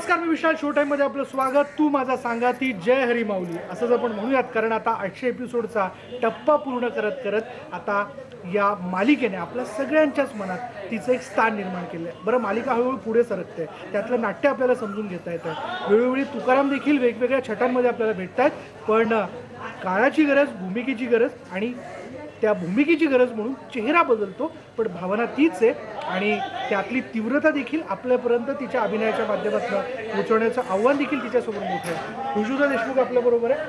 नमस्कार, मी विशाल. Show time मध्ये आपलं स्वागत. तू माझा सांगाती, जय हरी माऊली असंच आपण म्हणूयात, कारण आता 800 एपिसोडचा टप्पा पूर्ण करत करत आता या मालिकेने आपल्या सगळ्यांच्याच मनात तिचं एक स्थान निर्माण केलं आहे. बरं, मालिका हळूहळू पुढे सरकते, त्यातलं नाट्य आपल्याला समजून घेता येतं. वेळोवेळी तुकाराम देखील वेगवेगळ्या छटांमध्ये आपल्याला भेटत आहेत, पण काळाची गरज, भूमिकेची गरज आणि त्या भूमिकेची गरज म्हणून चेहरा बदलतो, पण भावना तीच आहे आणि त्यातली तीव्रता देखील आपल्यापर्यंत तिच्या अभिनयाच्या माध्यमातून पोहोचवण्याचं आव्हान देखील तिच्यासमोर मोठं आहे. ऋजुता देशमुख आपल्याबरोबर आहे.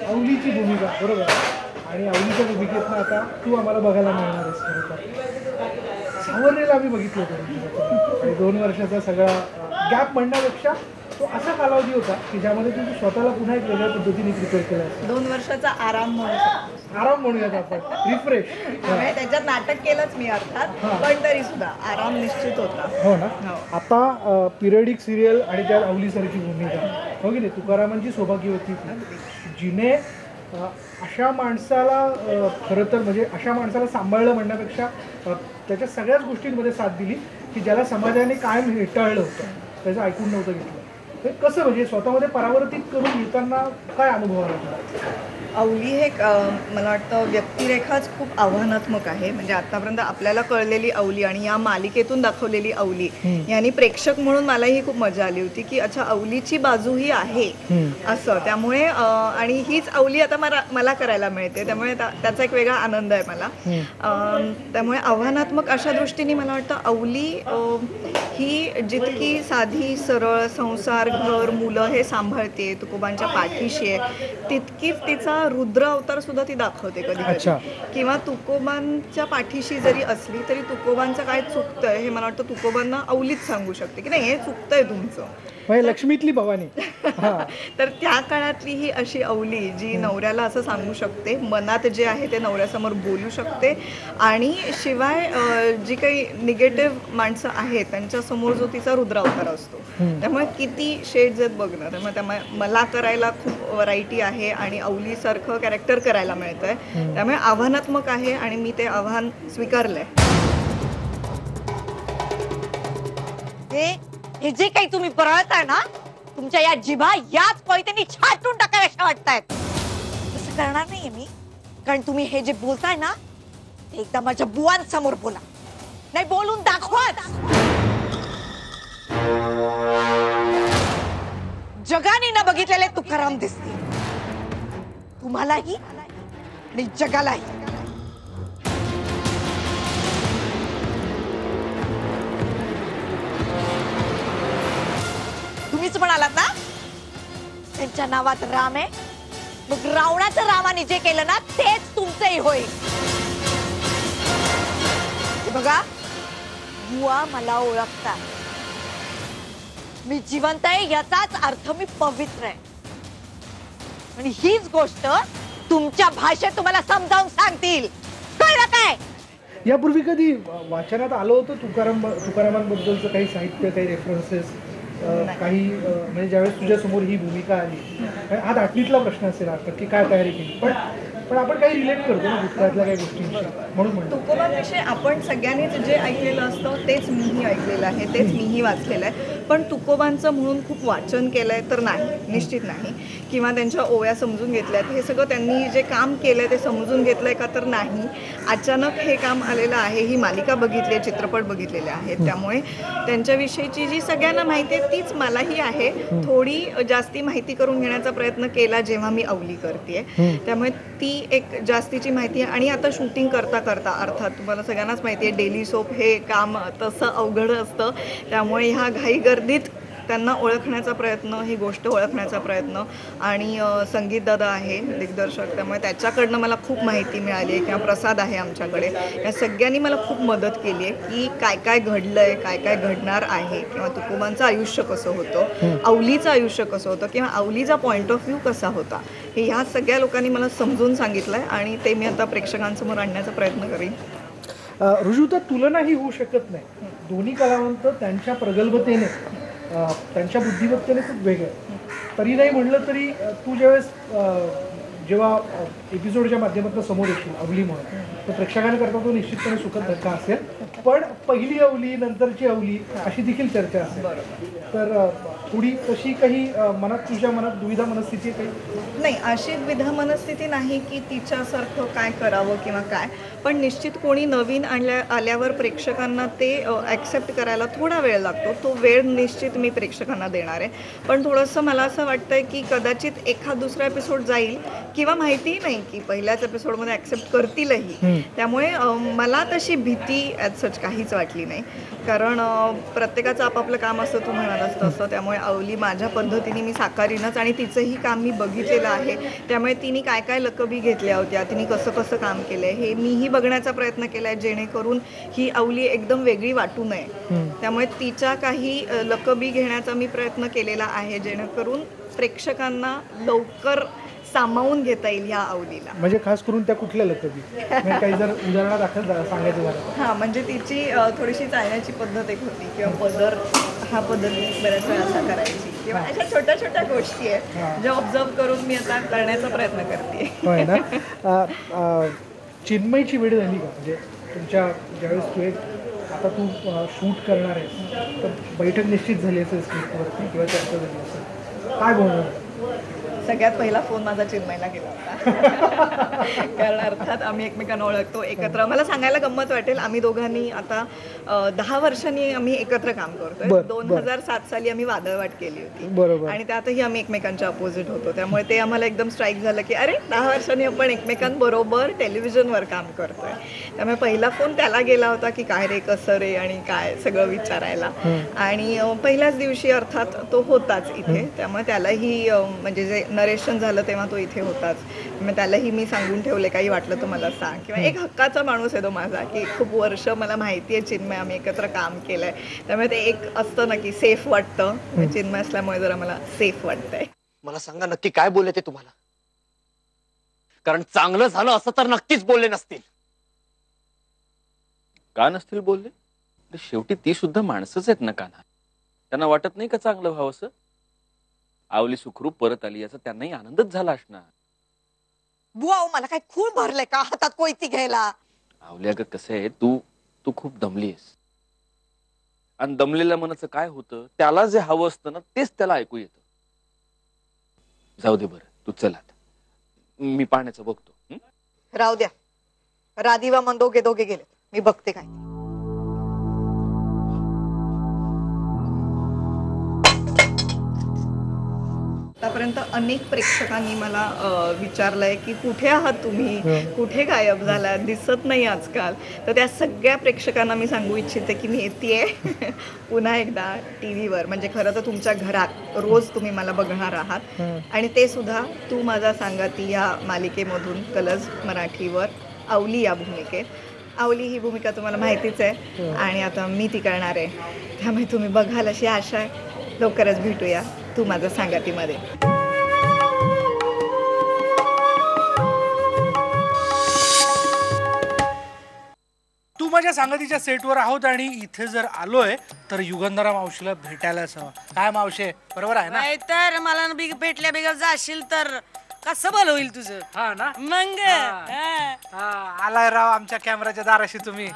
अवलीची भूमिका, बरोबर, आणि अवलीच्या भूमिकेतनं आता तू आम्हाला बघायला मिळणार आहेस. खरं तर सावरलेला आम्ही बघितलं होतं आणि 2 वर्षाचा सगळा गॅप म्हणण्यापेक्षा तो असा कालावधी होता की ज्यामध्ये तू स्वतःला पुन्हा एक वेगळ्या पद्धतीने प्रिपेअर केला. 2 वर्षाचा आराम म्हणू शकतो. आराम म्हणूयात आपण, रिफ्रेश. त्याच्यात नाटक केलंच मी अर्थात, पण तरी सुद्धा आराम निश्चित होता. हो ना. आता पिरियडिक सिरियल आणि त्यात अवलीसारखी भूमिका, हो की नाही. तुकारामांची सौभाग्यवती जिने अशा माणसाला खरं तर म्हणजे अशा माणसाला सांभाळलं म्हणण्यापेक्षा त्याच्या सगळ्याच गोष्टींमध्ये साथ दिली की ज्याला समाजाने कायम हेटाळलं होतं, त्याचं ऐकून नव्हतं घेतलं. ते कसं म्हणजे स्वतःमध्ये परावर्तित करून घेताना काय अनुभव आला तुला? अवली हे मला वाटतं व्यक्तिरेखाच खूप आव्हानात्मक आहे. म्हणजे आतापर्यंत आपल्याला कळलेली अवली आणि या मालिकेतून दाखवलेली अवली यांनी प्रेक्षक म्हणून मलाही खूप मजा आली होती की अच्छा, अवलीची बाजूही आहे असं. त्यामुळे आणि हीच अवली आता मला करायला मिळते, त्यामुळे त्याचा एक वेगळा आनंद आहे मला. त्यामुळे आव्हानात्मक अशा दृष्टीने मला वाटतं अवली ही जितकी साधी सरळ संसार, घर, मुलं हे सांभाळते, तुकोबांच्या पाठीशी आहे, तितकीच तिचा रुद्र अवतार सुद्धा ती दाखवते कधी कधी. किंवा तुकोबांच्या पाठीशी जरी असली तरी तुकोबांचं काय चुकतंय हे मला वाटतं तुकोबांना अवलीच सांगू शकते की नाही, हे चुकतंय तुमचं, लक्ष्मीतली भवानी. तर त्या काळातली ही अशी अवली जी नवऱ्याला असं सांगू शकते, मनात जे आहे ते नवऱ्यासमोर बोलू शकते आणि शिवाय जी काही निगेटिव्ह माणसं आहेत त्यांच्यासमोर जो तिचा रुद्र अवतार असतो. त्यामुळे किती शेड्स आहेत बघणार. त्यामुळे मला करायला खूप व्हरायटी आहे आणि अवलीसारखं कॅरेक्टर करायला मिळतंय. त्यामुळे आव्हानात्मक आहे आणि मी ते आव्हान स्वीकारलंय. हे जे काही तुम्ही बरळताय ना, तुमच्या या जिभा याच पळीतेनी छाटून टाकाव्याशा वाटतायत. तसं करणार नाहीये मी, कारण तुम्ही हे जे बोलताय ना ते एकदा माझ्या बुवांसमोर बोला, नाही बोलून दाखवा. जगाने न बघितलेले तुकाराम दिसतील तुम्हालाही आणि जगालाही. तुम्हीच म्हणालात ना त्यांच्या नावात राम आहे, मग रावणाचं रामाने जे केलं ना तेच तुमचंही होईल. बघा, बुवा मला ओळखतात, मी जिवंत आहे याचाच अर्थ मी पवित्र आहे. आणि हीच गोष्ट तुमच्या भाषेत तुम्हाला समजावून सांगतील, कळलं काय? यापूर्वी कधी वाचनात आलं होतं तुकारामांबद्दलचं काही साहित्य, काही रेफरन्सेस, काही म्हणजे ज्यावेळेस तुझ्या समोर ही भूमिका आली, हा दाटणीतला प्रश्न असेल आता की काय तयारी केली, पण आपण काही रिलेट करतो ना भूतकाळातल्या काही गोष्टींशी, म्हणून म्हणतो. तुकोबांविषयी आपण सगळ्यांनीच जे ऐकलेलं असतं तेच मीही ऐकलेलं आहे, तेच मीही वाचलेलं आहे. पण तुकोबांचं म्हणून खूप वाचन केलंय तर नाही, निश्चित नाही. किंवा त्यांच्या ओव्या समजून घेतल्यात, हे सगळं त्यांनी जे काम केलंय ते समजून घेतलंय का तर नाही. अचानक हे काम आलेलं आहे. ही मालिका बघितली, चित्रपट बघितलेले आहेत, त्यामुळे त्यांच्याविषयीची जी सगळ्यांना माहिती आहे तीच मलाही आहे. थोडी जास्ती माहिती करून घेण्याचा प्रयत्न केला जेव्हा मी अवली करते, त्यामुळे ती एक जास्तीची माहिती आहे. आणि आता शूटिंग करता करता अर्थात तुम्हाला सगळ्यांनाच माहिती आहे डेली सोप हे काम तसं अवघड असतं. त्यामुळे ह्या घाई गर्दीत त्यांना ओळखण्याचा प्रयत्न, ही गोष्ट ओळखण्याचा प्रयत्न, आणि संगीत दादा आहे दिग्दर्शक, त्यामुळे त्याच्याकडनं मला खूप माहिती मिळाली आहे. किंवा प्रसाद आहे आमच्याकडे, या सगळ्यांनी मला खूप मदत केली आहे की काय काय घडलं आहे, काय काय घडणार आहे, किंवा तुकोबांचं आयुष्य कसं होतं, अवलीचं आयुष्य कसं होतं, किंवा अवलीचा पॉईंट ऑफ व्ह्यू कसा होता, हे ह्या सगळ्या लोकांनी मला समजून सांगितलं आहे आणि ते मी आता प्रेक्षकांसमोर आणण्याचा प्रयत्न करीन. ऋजुता, तुलना ही होऊ शकत नाही. दोन्ही कलावंत त्यांच्या प्रगल्भतेने, त्यांच्या बुद्धिमत्तेने खूप वेगळं. तरी नाही म्हणलं तरी तू ज्यावेळेस जेव्हा एपिसोडच्या माध्यमातून समोर येतील अवली म्हणून, तर प्रेक्षकांकरता तो निश्चितपणे सुखद धक्का असेल. पण पहिली अवली नंतरची अवली अशी देखील चर्चा असेल, तर थोडी तशी काही तुझ्या मनात दुविधा मनस्थिती काही? नाही, अशी द्विधा मनस्थिती नाही की तिच्यासारखं काय करावं किंवा काय, पण निश्चित कोणी नवीन आल्यावर प्रेक्षकांना ते ॲक्सेप्ट करायला थोडा वेळ लागतो. तो वेळ निश्चित मी प्रेक्षकांना देणार आहे. पण थोडंसं मला असं वाटतंय की कदाचित एखाद दुसरा एपिसोड जाईल किंवा माहितीही नाही की पहिल्याच एपिसोडमध्ये ॲक्सेप्ट करतीलही. त्यामुळे मला तशी भीती ॲज सच काहीच वाटली नाही, कारण प्रत्येकाचं आपापलं काम असतं, तू म्हणालास तसं. त्यामुळे अवली माझ्या पद्धतीने मी साकारीनच, आणि तिचंही काम मी बघितलेलं आहे. त्यामुळे तिने काय काय लकबी घेतल्या होत्या, तिने कसं कसं काम केलं आहे हे मीही बघण्याचा प्रयत्न केला आहे, जेणेकरून ही अवली एकदम वेगळी वाटू नये. त्यामुळे तिच्या काही लकबी घेण्याचा मी प्रयत्न केलेला आहे, जेणेकरून प्रेक्षकांना लवकर सामावून घेता येईल ह्या अवलीला. म्हणजे खास करून त्या कुठल्या लकबी, काही जर उदाहरणादाखल सांगायचं झालं? हां, म्हणजे तिची थोडीशी चालण्याची पद्धत एक होती, किंवा पदर हा पद्धती बऱ्याच वेळा असा करायची, किंवा अशा छोट्या छोट्या गोष्टी आहेत ज्या ऑब्झर्व करून मी आता करण्याचा प्रयत्न करते. होय ना. चिन्मयची वेळ झाली का? म्हणजे तुमच्या ज्यावेळेस आता तू शूट करणार आहेस, तर बैठक निश्चित झाली असेल स्क्रिप्टवरती किंवा चर्चा झाली असेल, काय बोलणार? सगळ्यात पहिला फोन माझा चिन्मयला गेला होता. कारण अर्थात आम्ही एकमेकांना ओळखतो एकत्र. मला सांगायला गंमत वाटेल, आम्ही दोघांनी आता 10 वर्षांनी आम्ही एकत्र काम करतोय. 2007 साली आम्ही वादळवाट केली होती, आणि त्यातही आम्ही एकमेकांच्या अपोजिट होतो. त्यामुळे ते आम्हाला एकदम स्ट्राईक झालं की अरे 10 वर्षांनी आपण एकमेकांबरोबर टेलिव्हिजनवर काम करतोय. त्यामुळे पहिला फोन त्याला गेला होता की काय रे, कसं रे, आणि काय सगळं विचारायला. आणि पहिल्याच दिवशी अर्थात तो होताच इथे. त्यामुळे त्यालाही म्हणजे जे नरेशन झालं तेव्हा तो इथे होताच. मग त्यालाही मी सांगून ठेवले, काही वाटलं तर मला सांग. किंवा एक हक्काचा माणूस आहे तो माझा, की खूप वर्ष मला माहिती आहे चिन्मय, आम्ही एकत्र काम केलंय. त्यामुळे ते एक असतं ना की सेफ वाटतं. चिन्मय असल्यामुळे जरा मला सेफ वाटतंय. मला सांगा नक्की काय बोलले ते तुम्हाला, कारण चांगलं झालं असं तर नक्कीच बोलले नसतील. का नसतील बोलले? शेवटी ती सुद्धा माणसंच आहेत ना कान्हा. त्यांना वाटत नाही का चांगलं व्हावं असं? आवली सुखरूप परत आली याचा त्यांनाही आनंदच झाला असणार. बुवा, मला काय खूळ भरलंय का हातात कोयती घ्यायला? आवली अगं कसं आहे, तू खूप दमलीयस, आणि दमलेल्या मनाचं काय होतं, त्याला जे हवं असतं ना तेच त्याला ऐकू येतं. जाऊ दे बरं, तू चल आता, मी पाण्याचं बघतो. राहू द्या, राधिवा मन दोघे गेले, मी बघते काय. आतापर्यंत अनेक प्रेक्षकांनी मला विचारलंय की कुठे आहात तुम्ही, कुठे गायब झाला, दिसत नाही आजकाल. तर त्या सगळ्या प्रेक्षकांना मी सांगू इच्छिते की मी येतेय पुन्हा एकदा TV वर. म्हणजे खरं तर तुमच्या घरात रोज तुम्ही मला बघणार आहात, आणि ते सुद्धा तू माझा सांगाती या मालिकेमधून कलर्स मराठीवर अवली या भूमिकेत. अवली ही भूमिका तुम्हाला माहितीच आहे, आणि आता मी ती करणार आहे. त्यामुळे तुम्ही बघाल अशी आशा आहे. लवकरच भेटूया तू माझा सांगातीमध्ये. तू माझ्या सांगतीच्या सेटवर आहोत, आणि इथे जर आलोय तर युगंधरा मावशीला भेटायलाच हवं. काय मावशे, बरोबर आहे ना? नाही तर मला भेटल्या बेगर जाशील तर कसं बल होईल तुझं? हा ना. मग आलाय राव आमच्या कॅमेराच्या दाराशी तुम्ही.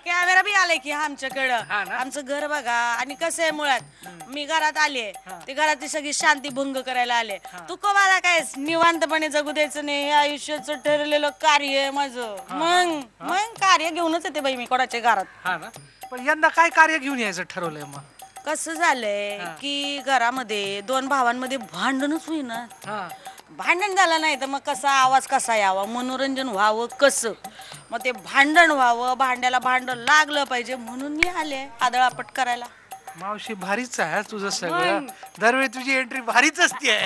कॅमेरा बी आलाय की आमच्याकडं. आमचं घर बघा, आणि कसं आहे मुळात मी घरात आले, ते घरातली सगळी शांती भंग करायला आले. तू मला काय निवांतपणे जगू द्यायचं नाही, हे आयुष्याचं ठरलेलं कार्य आहे माझं. मग कार्य घेऊनच येते बाई मी कोणाच्या घरात. हा ना. पण यंदा काय कार्य घेऊन यायचं ठरवलंय मग? कसं झालंय की घरामध्ये 2 भावांमध्ये भांडणच होईना. भांडण झालं नाही तर मग कसा आवाज कसा यावा, मनोरंजन व्हावं कसं, मग ते भांडण व्हावं, भांड्याला भांडण लागलं पाहिजे, म्हणून मी आले आदळापट करायला. मावशी भारीच आहे तुझं सगळं. दरवेळी तुझी एंट्री भारीच असते.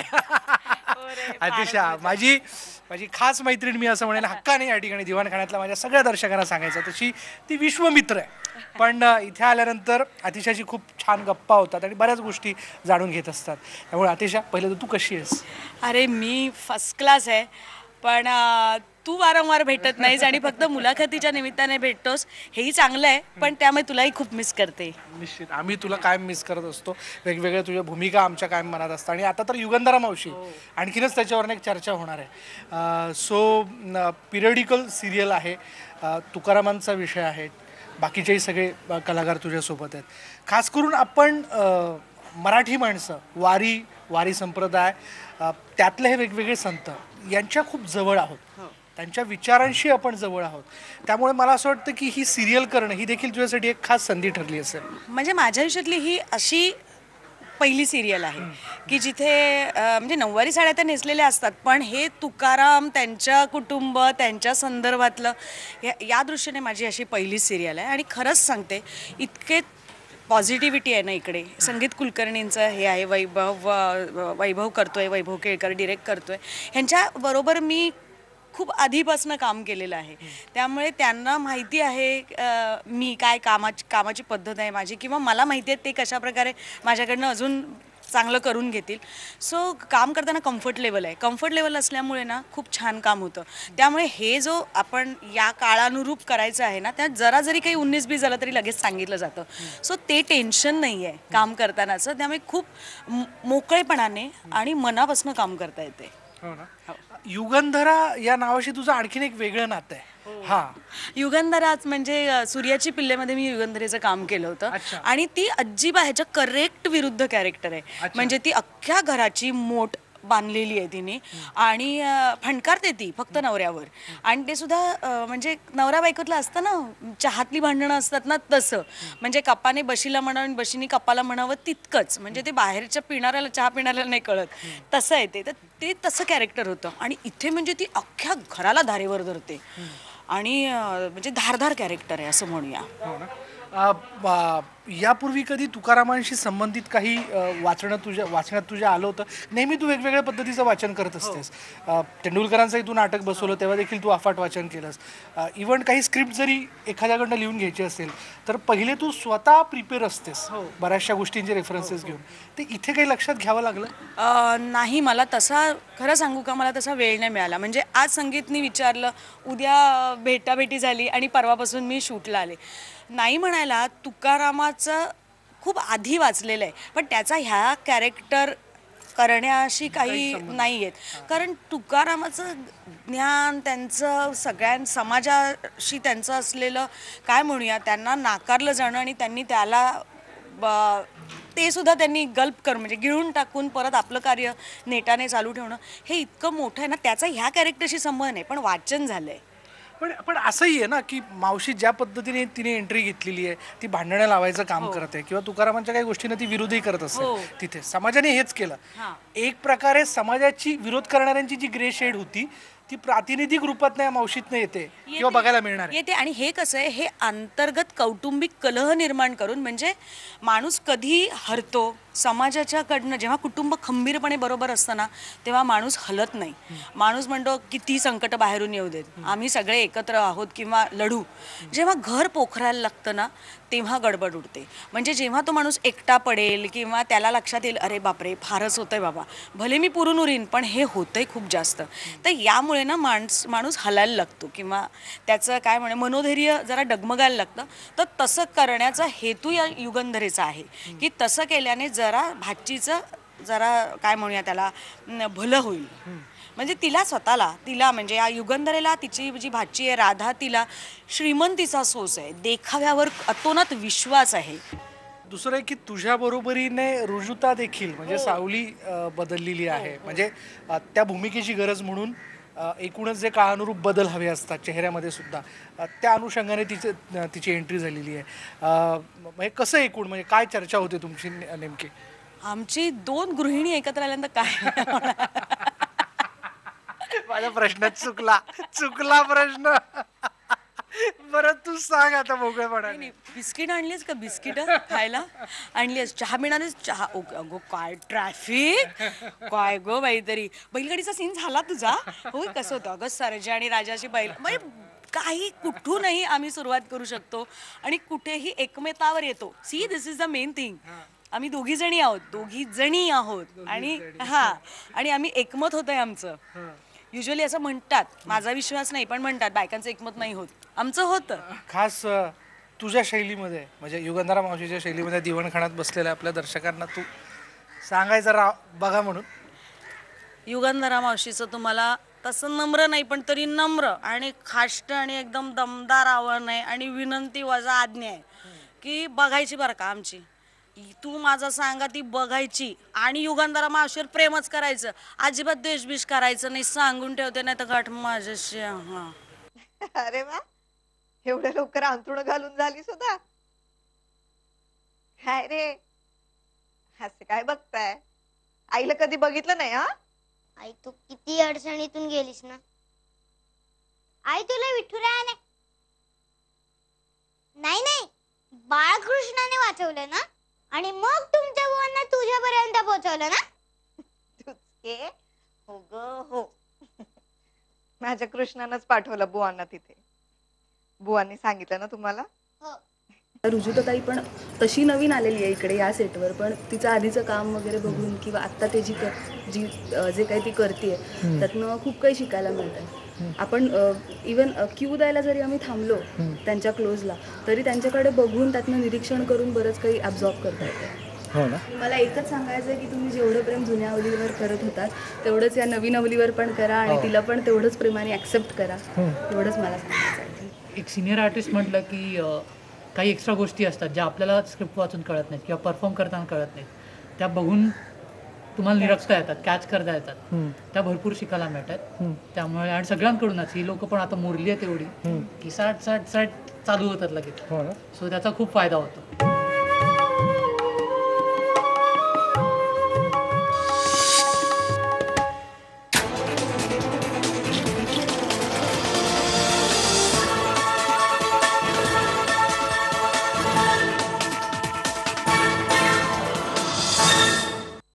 अतिशा माझी खास मैत्रीण, मी असं म्हणेन हक्काने या ठिकाणी दिवाणखाण्यातल्या माझ्या सगळ्या दर्शकांना सांगायचं, तशी ती विश्वमित्र आहे. पण इथे आल्यानंतर अतिशाची खूप छान गप्पा होतात आणि बऱ्याच गोष्टी जाणून घेत असतात. त्यामुळे अतिशा, पहिलं तर तू कशी आहेस? अरे मी फर्स्ट क्लास आहे, पण तू वारंवार भेटत नाहीस आणि फक्त मुलाखतीच्या निमित्ताने भेटतोस, हेही चांगलं आहे, पण त्यामुळे तुलाही खूप मिस करते. निश्चित आम्ही तुला कायम मिस करत असतो. वेगवेगळ्या तुझ्या भूमिका आमच्या कायम मनात असतात आणि आता तर युगंधरा मावशी आणखीनच त्याच्यावर एक चर्चा होणार आहे. सो पिरियडिकल सिरियल आहे, तुकारामांचा विषय आहे, बाकीचेही सगळे कलाकार तुझ्यासोबत आहेत. खास करून आपण मराठी माणसं वारी संप्रदाय त्यातले हे वेगवेगळे संत यांच्या खूप जवळ आहोत, त्यांच्या विचारांशी आपण जवळ आहोत. त्यामुळे मला असं वाटतं की ही सिरियल करणं ही देखील तुझ्यासाठी एक खास संधी ठरली असेल. म्हणजे माझ्या आयुष्यातली ही अशी पहिली सिरियल आहे की जिथे म्हणजे नऊवारी साड्या तर नेसलेल्या असतात, पण हे तुकाराम, त्यांच्या कुटुंब, त्यांच्या संदर्भातलं या दृष्टीने माझी अशी पहिली सिरियल आहे. आणि खरंच सांगते, इतके पॉझिटिव्हिटी आहे ना इकडे. संगीत कुलकर्णींचं हे आहे, वैभव करतोय, वैभव केळकर डिरेक्ट करतोय. ह्यांच्याबरोबर मी खूप आधीपासून काम केलेलं आहे, त्यामुळे त्यांना माहिती आहे मी काय कामाची पद्धत आहे माझी, किंवा मला माहिती आहे ते कशा प्रकारे माझ्याकडनं अजून चांगलं करून घेतील. सो काम करताना कम्फर्ट लेवल असल्यामुळे ना खूप छान काम होतं. त्यामुळे हे जो आपण या काळानुरूप करायचं आहे ना, त्यात जरा जरी काही 19-20 झालं तरी लगेच सांगितलं जातं. सो ते टेन्शन नाही आहे काम करतानाचं. त्यामुळे खूप मोकळेपणाने आणि मनापासून काम करता येते. हो ना. युगंधरा या नावाशी तुझं आणखीन एक वेगळं नातं आहे. युगंधराच म्हणजे सूर्याची पिल्लेमध्ये मी युगंधरेचं काम केलं होतं. आणि ती अजिबात ह्याच्या करेक्ट विरुद्ध कॅरेक्टर आहे. म्हणजे ती अख्ख्या घराची मोठ बांधलेली आहे तिने आणि फणकारते ती फक्त नवऱ्यावर. आणि ते सुद्धा म्हणजे नवरा बायकोतलं असतं ना, चहातली भांडणं असतात ना तसं. म्हणजे कपाने बशीला म्हणावं आणि बशीने कपाला म्हणावं तितकंच. म्हणजे ते बाहेरच्या पिणाऱ्याला, चहा पिणाऱ्याला नाही कळत, तसं आहे ते. तर ते तसं कॅरेक्टर होतं. आणि इथे म्हणजे ती अख्ख्या घराला धारेवर धरते आणि म्हणजे धारधार कॅरेक्टर आहे असं म्हणूया. यापूर्वी कधी तुकारामांशी संबंधित काही वाचण्यात तुझ्या आलं होतं? नेहमी तू वेगवेगळ्या पद्धतीचं वाचन करत असतेस. तेंडुलकरांचंही तू नाटक बसवलं तेव्हा देखील तू अफाट वाचन केलंस. इव्हन काही स्क्रिप्ट जरी एखाद्याकडनं लिहून घ्यायची असेल तर पहिले तू स्वतः प्रिपेअर असतेस बऱ्याचशा गोष्टींचे रेफरन्सेस घेऊन. ते इथे काही लक्षात घ्यावं लागलं? नाही, मला तसा खरं सांगू का, मला तसा वेळ नाही मिळाला. म्हणजे आज संगीतनी विचारलं, उद्या भेटाभेटी झाली आणि परवापासून मी शूटला आले. नाही म्हणायला तुकारामाचं खूप आधी वाचलेलं आहे, पण त्याचा ह्या कॅरेक्टर करण्याशी काही नाही आहेत. कारण तुकारामाचं ज्ञान, त्यांचं समाजाशी त्यांचं असलेलं काय म्हणूया, त्यांना नाकारलं जाणं आणि त्यांनी त्याला ते सुद्धा त्यांनी गल्प करून म्हणजे गिळून टाकून परत आपलं कार्य नेटाने चालू ठेवणं, हे इतकं मोठं आहे ना. त्याचा ह्या कॅरेक्टरशी संबंध नाही, पण वाचन झालंय. पण असंही आहे ना की मावशी ज्या पद्धतीने तिने एंट्री घेतलेली आहे, ती भांडणं लावायचं काम करते किंवा तुकारामांच्या काही गोष्टींना ती विरोधही करत असते. तिथे समाजाने हेच केलं. एक प्रकारे समाजाची विरोध करणाऱ्यांची जी ग्रे शेड होती ती प्रातिनिधिक रूपात नाही मावशीतनं येते किंवा बघायला मिळणार येते. आणि हे कसं आहे, हे अंतर्गत कौटुंबिक कलह निर्माण करून म्हणजे माणूस कधी हरतो समाजाच्या कडनं. जेव्हा कुटुंब खंबीरपणे बरोबर असतं ना, तेव्हा माणूस हलत नाही. माणूस म्हणतो किती संकट बाहेरून येऊ देत, आम्ही सगळे एकत्र आहोत किंवा लढू. जेव्हा घर पोखरायला लागतं ना, तेव्हा गडबड उडते. म्हणजे जेव्हा तो माणूस एकटा पडेल किंवा त्याला लक्षात येईल, अरे बापरे फारच होतंय बाबा, भले मी पुरून उरीन पण हे होतंय खूप जास्त, तर यामुळे ना माणूस हलायला लागतो किंवा त्याचं काय म्हणे मनोधैर्य जरा डगमगायला लागतं. तर तसं करण्याचा हेतू या युगंधरेचा आहे की तसं केल्याने जरा भाचीचं जरा काय म्हणूया त्याला भलं होईल. म्हणजे तिला म्हणजे या युगंधरेला तिची जी भाची आहे राधा, तिला श्रीमंतीचा सोस आहे, देखाव्यावर अतोनात विश्वास आहे. दुसरं आहे की तुझ्या बरोबरीने रुजुता देखील म्हणजे सावली बदललेली आहे. म्हणजे त्या भूमिकेची गरज म्हणून एकूणच जे काळानुरूप बदल हवे असतात चेहऱ्यामध्ये सुद्धा, त्या अनुषंगाने तिची एंट्री झालेली आहे. म्हणजे कसं एकूण म्हणजे काय चर्चा होते तुमची नेमकी? आमची 2 गृहिणी एकत्र आल्यानंतर काय माझ्या प्रश्नात चुकला प्रश्न. बरं तू सांग आता मोकळेपणाने. बिस्किट आणलीस का? बिस्किट खायला आणलीस? चहा मिळालीस? चहा? अगो काय ट्रॅफिक, काय गो बाई. तरी बैलगाडीचा सीन झाला तुझा? होय, कसं होतं अगं सरजा आणि राजाची बैल. म्हणजे काही कुठूनही आम्ही सुरुवात करू शकतो आणि कुठेही एकमेकावर येतो. See this is the main thing. आम्ही दोघी जणी आहोत आणि आम्ही एकमत होतंय आमचं. युजली असं म्हणतात, माझा विश्वास नाही पण म्हणतात बायकांचं एकमत नाही होत. आमचं होतं. खास तुझ्या शैलीमध्ये म्हणजे युगंधरा मावशीच्या शैलीमध्ये दिवणखाण्यात बसलेल्या आपल्या दर्शकांना तू सांगायचं बघा म्हणून. युगंधरा मावशीचं तुम्हाला तसं नम्र नाही पण तरी नम्र आणि खाष्ट आणि एकदम दमदार आव्हान आहे आणि विनंती वजा आज्ञा आहे की बघायची बरं का आमची. तू माझा सांगा ती बघायची आणि युगंधरा मावशीवर प्रेमच करायचं, अजिबात द्वेषबिष करायचं नाही. सांगून ठेवते नाही तर गाठ माझ्याशी. हा अरे वा, एवढ्या लवकर अंथरुण घालून झाली सुद्धा. काय रे, असं काय बघताय? आईला कधी बघितलं नाही? हा आई, तू किती अडचणीतून गेलीस ना. आई, तुला विठुरायाने नाही नाही बाळकृष्णाने वाचवलं ना आणि मग तुमच्या बुवांना तुझ्यापर्यंत पोहोचवलं ना. तुझके हो ग हो. माझ्या कृष्णानंच पाठवलं बुवांना तिथे. बुवांनी सांगितलं ना तुम्हाला? रुजुताताई पण तशी नवीन आलेली आहे इकडे या सेटवर, पण तिचं आधीचं काम वगैरे बघून किंवा आत्ता ते जे काही ती करते त्यातनं खूप काही शिकायला मिळतं. आपण इवन क्यू द्यायला जरी आम्ही थांबलो त्यांच्या क्लोजला तरी त्यांच्याकडे बघून त्यातनं निरीक्षण करून बरंच काही ॲब्झॉर्ब करता येतं. हो ना. मला एकच सांगायचं आहे की तुम्ही जेवढं प्रेम जुन्या अवलीवर करत होतात तेवढंच या नवीन अवलीवर पण करा आणि तिला पण तेवढंच प्रेमाने ॲक्सेप्ट करा. एवढंच मला सांगायचं आहे. एक सिनियर आर्टिस्ट म्हटलं की काही एक्स्ट्रा गोष्टी असतात ज्या आपल्याला स्क्रिप्ट वाचून कळत नाहीत किंवा परफॉर्म करताना कळत नाहीत. त्या बघून तुम्हाला निरखता येतात, कॅच करता येतात. त्या भरपूर शिकायला मिळतात. त्यामुळे आणि सगळ्यांकडूनच ही लोक पण आता मोरली आहेत एवढी की साठ चालू होतात लगेच. सो त्याचा खूप फायदा होतो.